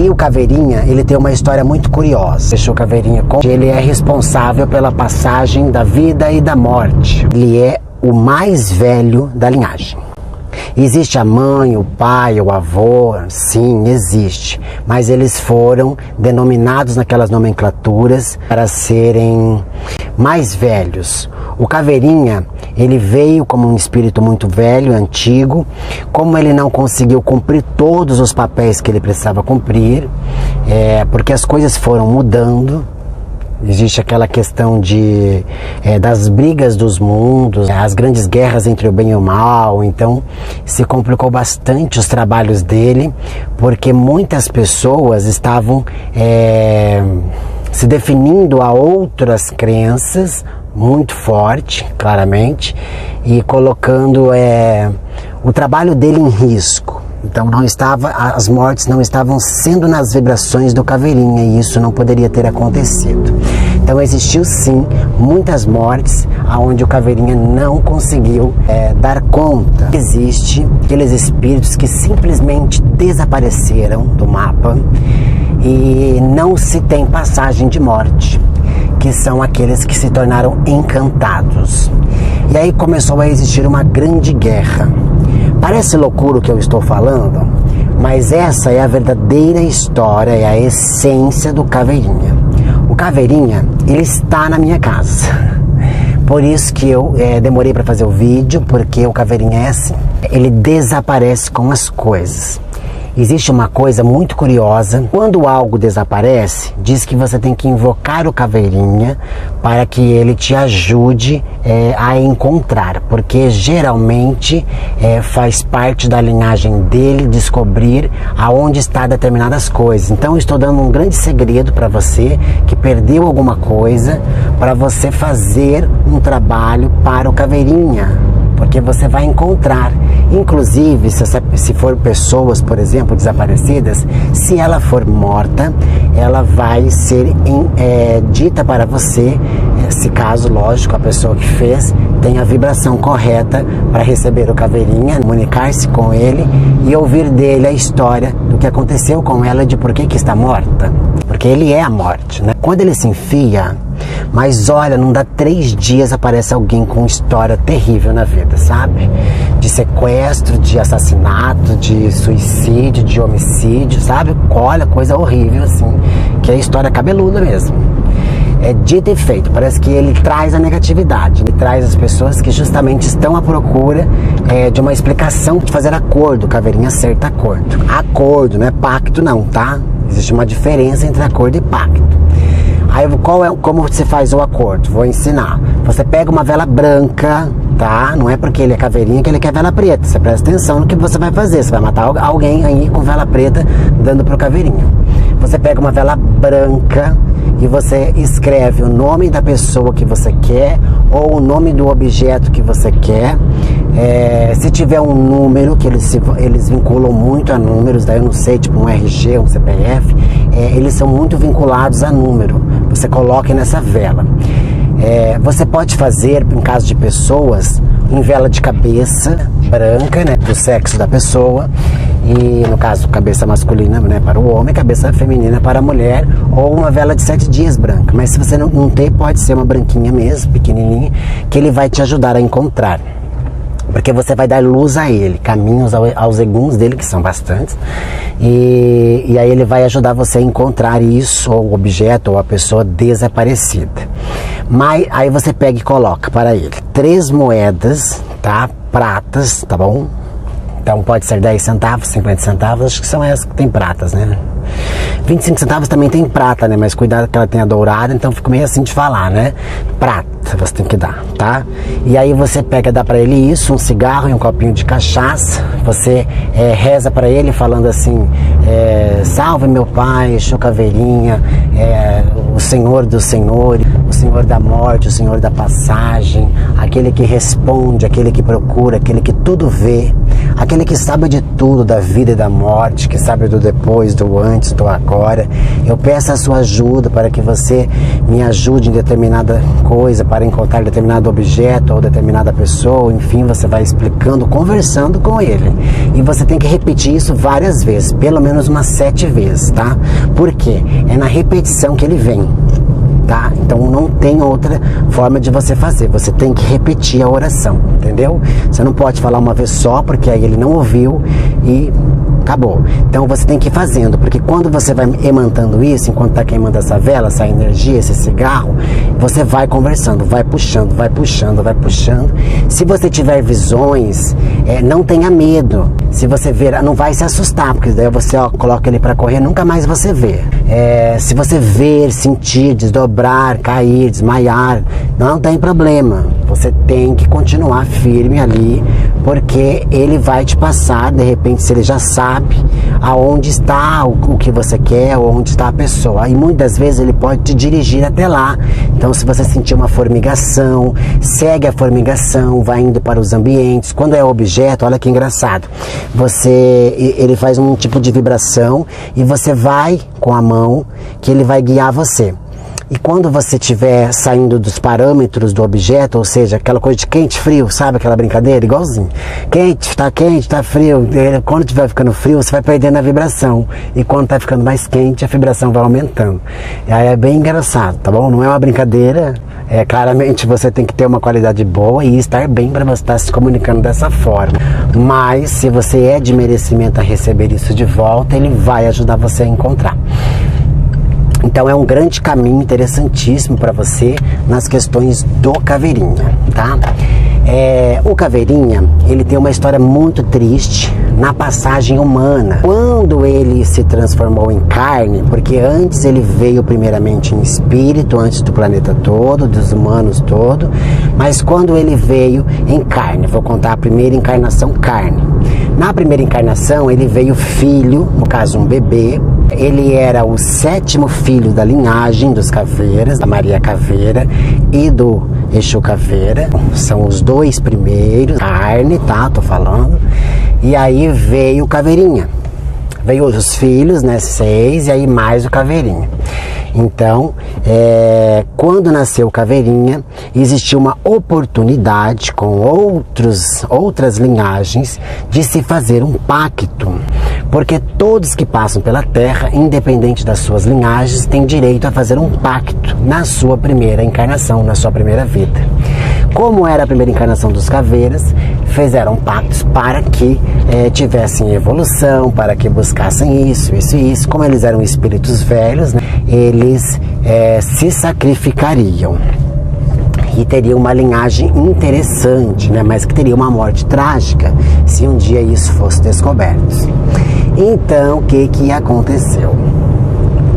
E o Caveirinha, ele tem uma história muito curiosa. Deixou o Caveirinha com... Ele é responsável pela passagem da vida e da morte. Ele é o mais velho da linhagem. Existe a mãe, o pai, o avô, sim, existe. Mas eles foram denominados naquelas nomenclaturas para serem mais velhos. O Caveirinha, ele veio como um espírito muito velho, antigo. Como ele não conseguiu cumprir todos os papéis que ele precisava cumprir, porque as coisas foram mudando. Existe aquela questão das brigas dos mundos, as grandes guerras entre o bem e o mal. Então se complicou bastante os trabalhos dele, porque muitas pessoas estavam se definindo a outras crenças muito forte, claramente, e colocando o trabalho dele em risco. Então as mortes não estavam sendo nas vibrações do Caveirinha, e isso não poderia ter acontecido. Então existiu sim muitas mortes onde o Caveirinha não conseguiu dar conta. Existe aqueles espíritos que simplesmente desapareceram do mapa e não se tem passagem de morte, que são aqueles que se tornaram encantados. E aí começou a existir uma grande guerra. Parece loucura o que eu estou falando, mas essa é a verdadeira história, é a essência do Caveirinha. O Caveirinha, ele está na minha casa. Por isso que eu demorei para fazer o vídeo, porque o Caveirinha é assim. Ele desaparece com as coisas. Existe uma coisa muito curiosa: quando algo desaparece, diz que você tem que invocar o Caveirinha para que ele te ajude a encontrar, porque geralmente faz parte da linhagem dele descobrir aonde está determinadas coisas. Então eu estou dando um grande segredo para você que perdeu alguma coisa, para você fazer um trabalho para o Caveirinha, porque você vai encontrar. Inclusive, se for pessoas, por exemplo, desaparecidas, se ela for morta, ela vai ser dita para você, se caso, lógico, a pessoa que fez tem a vibração correta para receber o Caveirinha, comunicar-se com ele e ouvir dele a história do que aconteceu com ela, de por que está morta. Porque ele é a morte, né? Quando ele se enfia, mas olha, não dá 3 dias, aparece alguém com história terrível na vida, sabe? De sequestro, de assassinato, de suicídio, de homicídio, sabe? Olha, coisa horrível, assim, que é história cabeluda mesmo. É dito e feito, parece que ele traz a negatividade, ele traz as pessoas que justamente estão à procura de uma explicação, de fazer acordo. Caveirinha acerta acordo. Acordo, não é pacto não, tá? Existe uma diferença entre acordo e pacto. Aí como você faz o acordo? Vou ensinar. Você pega uma vela branca, tá? Não é porque ele é Caveirinha que ele quer vela preta. Você presta atenção no que você vai fazer. Você vai matar alguém aí com vela preta dando pro Caveirinha. Você pega uma vela branca e você escreve o nome da pessoa que você quer ou o nome do objeto que você quer. Se tiver um número, que eles vinculam muito a números, daí eu não sei, tipo um RG, um CPF, eles são muito vinculados a número. Você coloca nessa vela. Você pode fazer, em caso de pessoas, em vela de cabeça branca, né, do sexo da pessoa, e no caso cabeça masculina, né, para o homem, cabeça feminina para a mulher, ou uma vela de 7 dias branca. Mas se você não ter, pode ser uma branquinha mesmo, pequenininha, que ele vai te ajudar a encontrar. Porque você vai dar luz a ele, caminhos aos eguns dele, que são bastantes, e aí ele vai ajudar você a encontrar isso, ou o objeto, ou a pessoa desaparecida. Mas aí você pega e coloca para ele 3 moedas, tá? Pratas, tá bom? Então pode ser 10 centavos, 50 centavos, acho que são essas que tem pratas, né? 25 centavos também tem prata, né? Mas cuidado que ela tenha dourada, então fica meio assim de falar, né? Prata você tem que dar, tá? E aí você pega, dá pra ele isso, um cigarro e um copinho de cachaça. Você reza pra ele falando assim: salve meu pai, Exu Caveirinha, o Senhor dos Senhores, o Senhor da morte, o Senhor da passagem, aquele que responde, aquele que procura, aquele que tudo vê, aquele que sabe de tudo, da vida e da morte, que sabe do depois, do antes, do agora. agora. Eu peço a sua ajuda para que você me ajude em determinada coisa, para encontrar determinado objeto ou determinada pessoa. Enfim, você vai explicando, conversando com ele. E você tem que repetir isso várias vezes, pelo menos umas 7 vezes, tá? Por quê? É na repetição que ele vem. Tá? Então não tem outra forma de você fazer, você tem que repetir a oração, entendeu? Você não pode falar uma vez só, porque aí ele não ouviu e acabou. Então você tem que ir fazendo, porque quando você vai emantando isso, enquanto está queimando essa vela, essa energia, esse cigarro, você vai conversando, vai puxando, vai puxando, vai puxando. Se você tiver visões, não tenha medo. Se você ver, não vai se assustar, porque daí você coloca ele para correr, nunca mais você vê. Se você ver, sentir, desdobrar, cair, desmaiar, não tem problema. Você tem que continuar firme ali, porque ele vai te passar, de repente, se ele já sabe aonde está o que você quer, ou onde está a pessoa. E muitas vezes ele pode te dirigir até lá. Então, se você sentir uma formigação, segue a formigação, vai indo para os ambientes. Quando é objeto, olha que engraçado, ele faz um tipo de vibração e você vai com a mão, que ele vai guiar você. E quando você estiver saindo dos parâmetros do objeto, ou seja, aquela coisa de quente, frio, sabe aquela brincadeira? Igualzinho. Quente, tá frio. Quando estiver ficando frio, você vai perdendo a vibração. E quando está ficando mais quente, a vibração vai aumentando. E aí é bem engraçado, tá bom? Não é uma brincadeira. Claramente você tem que ter uma qualidade boa e estar bem para você estar se comunicando dessa forma. Mas se você é de merecimento a receber isso de volta, ele vai ajudar você a encontrar. Então é um grande caminho interessantíssimo para você nas questões do Caveirinha, tá? O Caveirinha, ele tem uma história muito triste na passagem humana. Quando ele se transformou em carne, porque antes ele veio primeiramente em espírito, antes do planeta todo, dos humanos todo, mas quando ele veio em carne, vou contar a primeira encarnação, carne. Na primeira encarnação ele veio filho, no caso um bebê. Ele era o 7º filho da linhagem dos Caveiras, da Maria Caveira e do Exu Caveira. São os 2 primeiros, carne, tá? Tô falando. E aí veio o Caveirinha. Veio os filhos, né? 6, e aí mais o Caveirinha. Então, quando nasceu o Caveirinha, existiu uma oportunidade com outras linhagens de se fazer um pacto. Porque todos que passam pela Terra, independente das suas linhagens, têm direito a fazer um pacto na sua primeira encarnação, na sua primeira vida. Como era a primeira encarnação dos Caveiras, fizeram pactos para que tivessem evolução, para que buscassem isso. Como eles eram espíritos velhos, né, eles se sacrificariam. E teria uma linhagem interessante, né, mas que teria uma morte trágica se um dia isso fosse descoberto. Então, o que aconteceu?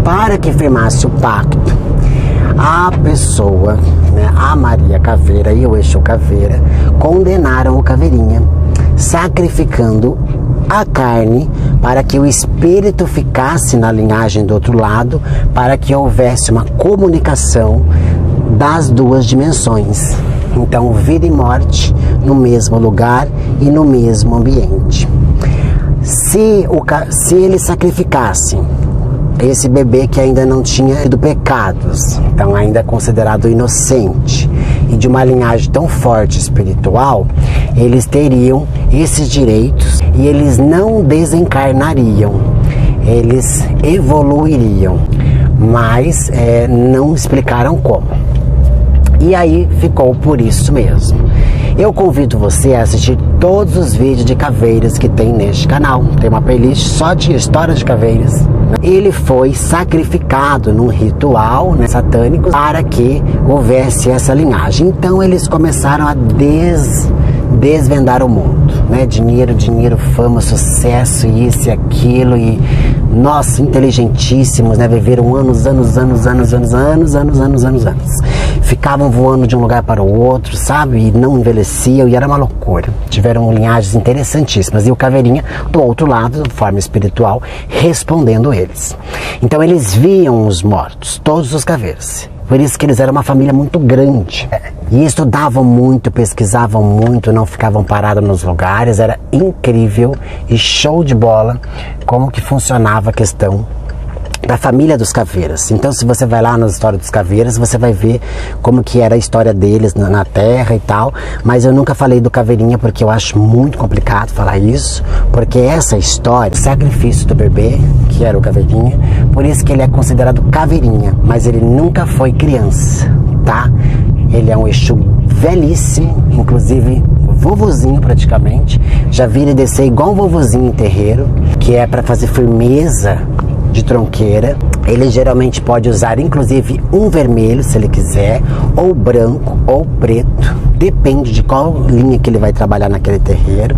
Para que firmasse o pacto, a pessoa, né, a Maria Caveira e o Exu Caveira, condenaram o Caveirinha, sacrificando a carne para que o espírito ficasse na linhagem do outro lado, para que houvesse uma comunicação das 2 dimensões. Então, vida e morte no mesmo lugar e no mesmo ambiente. Se eles sacrificassem esse bebê que ainda não tinha tido pecados, então ainda é considerado inocente, e de uma linhagem tão forte espiritual, eles teriam esses direitos e eles não desencarnariam, eles evoluiriam, mas não explicaram como. E aí ficou por isso mesmo. Eu convido você a assistir todos os vídeos de caveiras que tem neste canal. Tem uma playlist só de histórias de caveiras. Ele foi sacrificado num ritual, né, satânico, para que houvesse essa linhagem. Então eles começaram a desvendar o mundo, né? Dinheiro, fama, sucesso, isso e aquilo, e nossa, inteligentíssimos, né? Viveram anos. Ficavam voando de um lugar para o outro, sabe? E não envelheciam, e era uma loucura. Tiveram linhagens interessantíssimas. E o Caveirinha, do outro lado, de forma espiritual, respondendo eles. Então eles viam os mortos, todos os caveiras. Por isso que eles eram uma família muito grande. E estudavam muito, pesquisavam muito, não ficavam parados nos lugares. Era incrível e show de bola como que funcionava a questão da família dos caveiras. Então, se você vai lá na história dos caveiras, você vai ver como que era a história deles na Terra e tal. Mas eu nunca falei do Caveirinha porque eu acho muito complicado falar isso, porque essa história, o sacrifício do bebê, que era o Caveirinha, por isso que ele é considerado Caveirinha, mas ele nunca foi criança, tá? Ele é um Exu velhíssimo, inclusive vovozinho praticamente. Já vi ele descer igual um vovozinho em terreiro, que é para fazer firmeza de tronqueira. Ele geralmente pode usar inclusive um vermelho se ele quiser, ou branco ou preto, depende de qual linha que ele vai trabalhar naquele terreiro.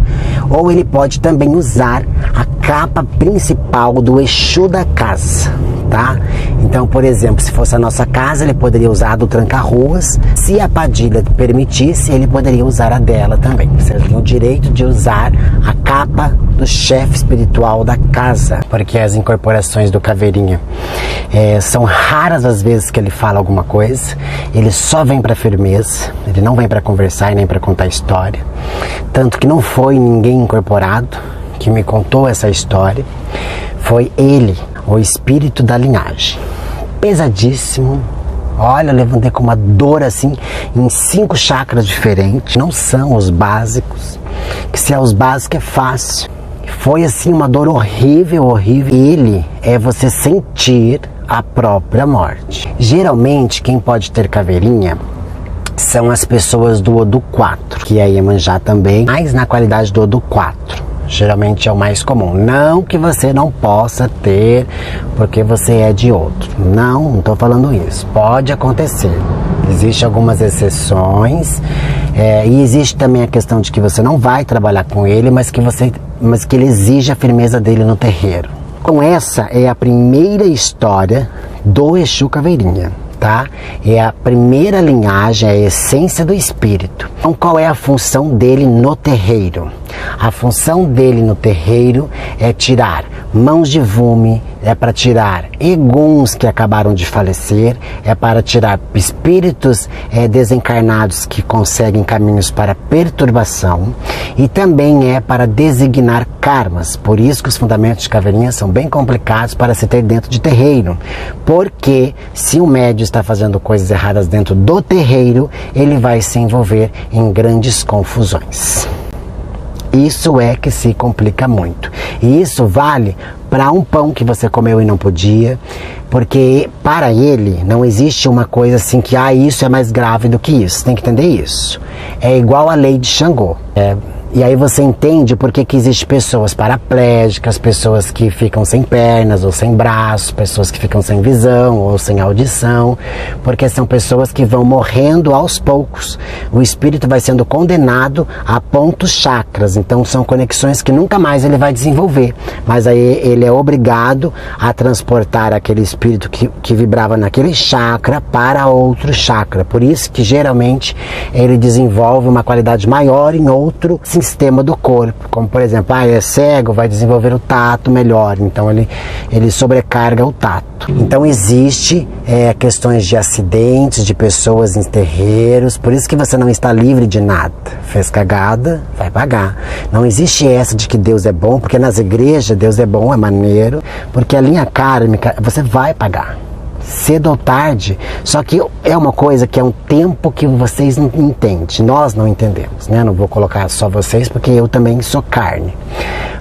Ou ele pode também usar a capa principal do Exu da casa, tá? Então, por exemplo, se fosse a nossa casa, ele poderia usar a do tranca-ruas. Se a Padilha permitisse, ele poderia usar a dela também. Você tem o direito de usar a capa do chefe espiritual da casa, porque as incorporações do Caveirinha são raras as vezes que ele fala alguma coisa. Ele só vem para firmeza, ele não vem para conversar e nem para contar história. Tanto que não foi ninguém incorporado que me contou essa história, foi ele, o espírito da linhagem. Pesadíssimo. Olha, eu levantei com uma dor assim em 5 chakras diferentes. Não são os básicos, que se é os básicos é fácil. Foi assim uma dor horrível, horrível. Ele é você sentir a própria morte. Geralmente quem pode ter Caveirinha são as pessoas do Odu 4, que é Iemanjá também, mas na qualidade do Odu 4. Geralmente é o mais comum. Não que você não possa ter porque você é de outro. Não estou falando isso. Pode acontecer. Existem algumas exceções. E existe também a questão de que você não vai trabalhar com ele, mas que ele exige a firmeza dele no terreiro. Então essa é a primeira história do Exu Caveirinha, tá? É a primeira linhagem, a essência do espírito. Então qual é a função dele no terreiro? A função dele no terreiro é tirar mãos de vume, é para tirar eguns que acabaram de falecer, é para tirar espíritos desencarnados que conseguem caminhos para perturbação, e também é para designar karmas. Por isso que os fundamentos de Caveirinha são bem complicados para se ter dentro de terreiro, porque se o médium está fazendo coisas erradas dentro do terreiro, ele vai se envolver em grandes confusões. Isso é que se complica muito. E isso vale para um pão que você comeu e não podia, porque para ele não existe uma coisa assim que isso é mais grave do que isso. Tem que entender isso. É igual a lei de Xangô. E aí você entende por que existem pessoas paraplégicas, pessoas que ficam sem pernas ou sem braços, pessoas que ficam sem visão ou sem audição, porque são pessoas que vão morrendo aos poucos. O espírito vai sendo condenado a pontos chakras, então são conexões que nunca mais ele vai desenvolver, mas aí ele é obrigado a transportar aquele espírito que vibrava naquele chakra para outro chakra. Por isso que geralmente ele desenvolve uma qualidade maior em outro sistema do corpo, como por exemplo, é cego, vai desenvolver o tato melhor, então ele sobrecarga o tato. Então existe questões de acidentes, de pessoas em terreiros, por isso que você não está livre de nada. Fez cagada, vai pagar. Não existe essa de que Deus é bom, porque nas igrejas Deus é bom, é maneiro, porque a linha kármica você vai pagar. Cedo ou tarde, só que é uma coisa que é um tempo que vocês não entendem, nós não entendemos, né? Não vou colocar só vocês, porque eu também sou carne,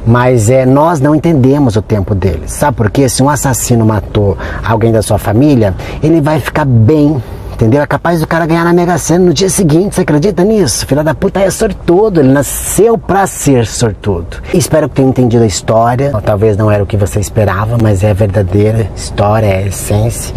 mas nós não entendemos o tempo deles, sabe por quê? Se um assassino matou alguém da sua família, ele vai ficar bem, entendeu? É capaz do cara ganhar na Mega Sena no dia seguinte, você acredita nisso? Filha da puta é sortudo, ele nasceu pra ser sortudo. Espero que tenha entendido a história, talvez não era o que você esperava, mas é a verdadeira história, é a essência.